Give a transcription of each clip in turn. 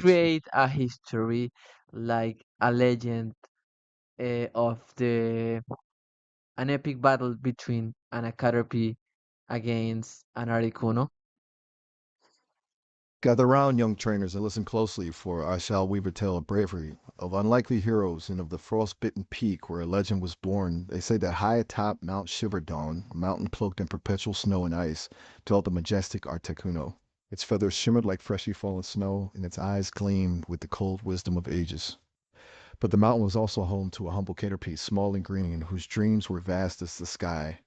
create a history like a legend of the an epic battle between an Caterpie against an Articuno. Gather round, young trainers, and listen closely, for I shall weave a tale of bravery, of unlikely heroes, and of the frostbitten peak where a legend was born. They say that high atop Mount Shiverdon, a mountain cloaked in perpetual snow and ice, dwelt the majestic Articuno. Its feathers shimmered like freshly fallen snow, and its eyes gleamed with the cold wisdom of ages. But the mountain was also home to a humble Caterpie, small and green, whose dreams were vast as the sky.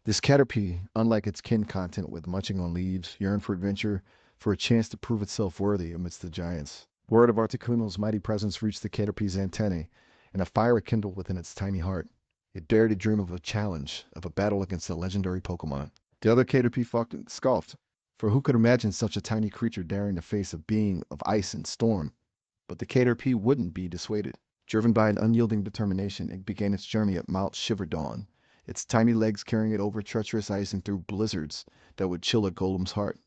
This Caterpie, unlike its kin continent with munching on leaves, yearned for adventure, for a chance to prove itself worthy amidst the giants. Word of Articuno's mighty presence reached the Caterpie's antennae, and a fire kindled within its tiny heart. It dared to dream of a challenge, of a battle against the legendary Pokemon. The other Caterpie scoffed, for who could imagine such a tiny creature daring to face a being of ice and storm? But the Caterpie wouldn't be dissuaded. Driven by an unyielding determination, it began its journey at Mount Shiverdon, its tiny legs carrying it over treacherous ice and through blizzards that would chill a golem's heart.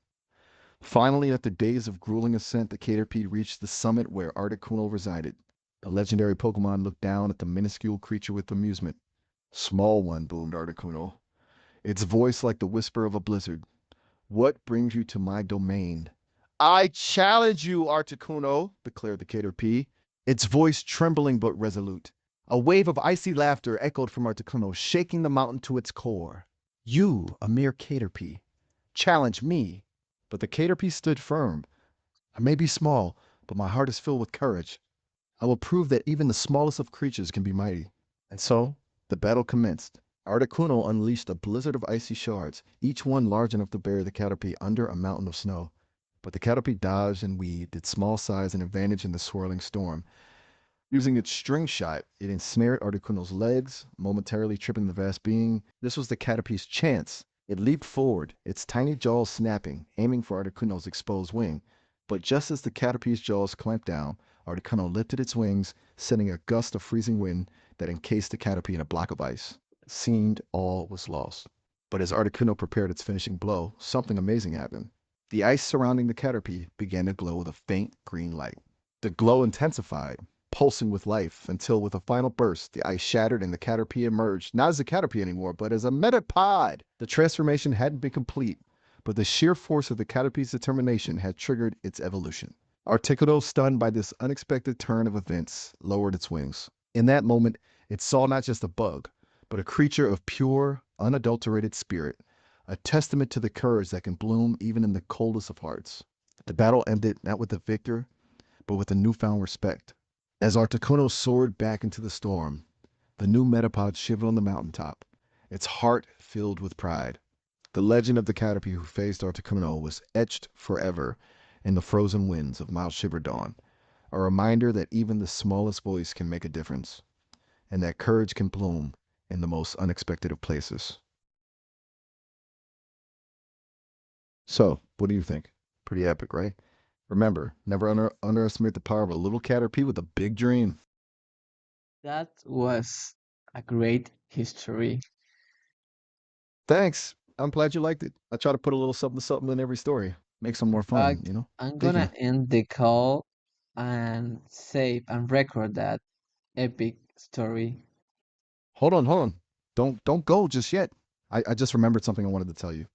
Finally, after days of grueling ascent, the Caterpie reached the summit where Articuno resided. The legendary Pokemon looked down at the minuscule creature with amusement. Small one, boomed Articuno, its voice like the whisper of a blizzard. What brings you to my domain? I challenge you, Articuno, declared the Caterpie, its voice trembling but resolute. A wave of icy laughter echoed from Articuno, shaking the mountain to its core. You, a mere Caterpie, challenge me. But the Caterpie stood firm. I may be small, but my heart is filled with courage. I will prove that even the smallest of creatures can be mighty. And so, the battle commenced. Articuno unleashed a blizzard of icy shards, each one large enough to bury the Caterpie under a mountain of snow. But the Caterpie dodged and weaved, its small size an advantage in the swirling storm. Using its string shot, it ensnared Articuno's legs, momentarily tripping the vast being. This was the Caterpie's chance. It leaped forward, its tiny jaws snapping, aiming for Articuno's exposed wing. But just as the Caterpie's jaws clamped down, Articuno lifted its wings, sending a gust of freezing wind that encased the Caterpie in a block of ice. It seemed all was lost. But as Articuno prepared its finishing blow, something amazing happened. The ice surrounding the Caterpie began to glow with a faint green light. The glow intensified, pulsing with life, until with a final burst, the ice shattered and the Caterpie emerged, not as a Caterpie anymore, but as a Metapod. The transformation hadn't been complete, but the sheer force of the Caterpie's determination had triggered its evolution. Articuno, stunned by this unexpected turn of events, lowered its wings. In that moment, it saw not just a bug, but a creature of pure, unadulterated spirit, a testament to the courage that can bloom even in the coldest of hearts. The battle ended not with the victor, but with a newfound respect. As Articuno soared back into the storm, the new Metapod shivered on the mountaintop, its heart filled with pride. The legend of the Caterpie who faced Articuno was etched forever in the frozen winds of Mount Shiverdon, a reminder that even the smallest voice can make a difference, and that courage can bloom in the most unexpected of places. So, what do you think? Pretty epic, right? Remember, never underestimate the power of a little Caterpie with a big dream. That was a great history. Thanks. I'm glad you liked it. I try to put a little something something in every story. Makes them more In fun, fact, you know? I'm Thank gonna you. end the call and save and record that epic story. Hold on, hold on. Don't go just yet. I just remembered something I wanted to tell you.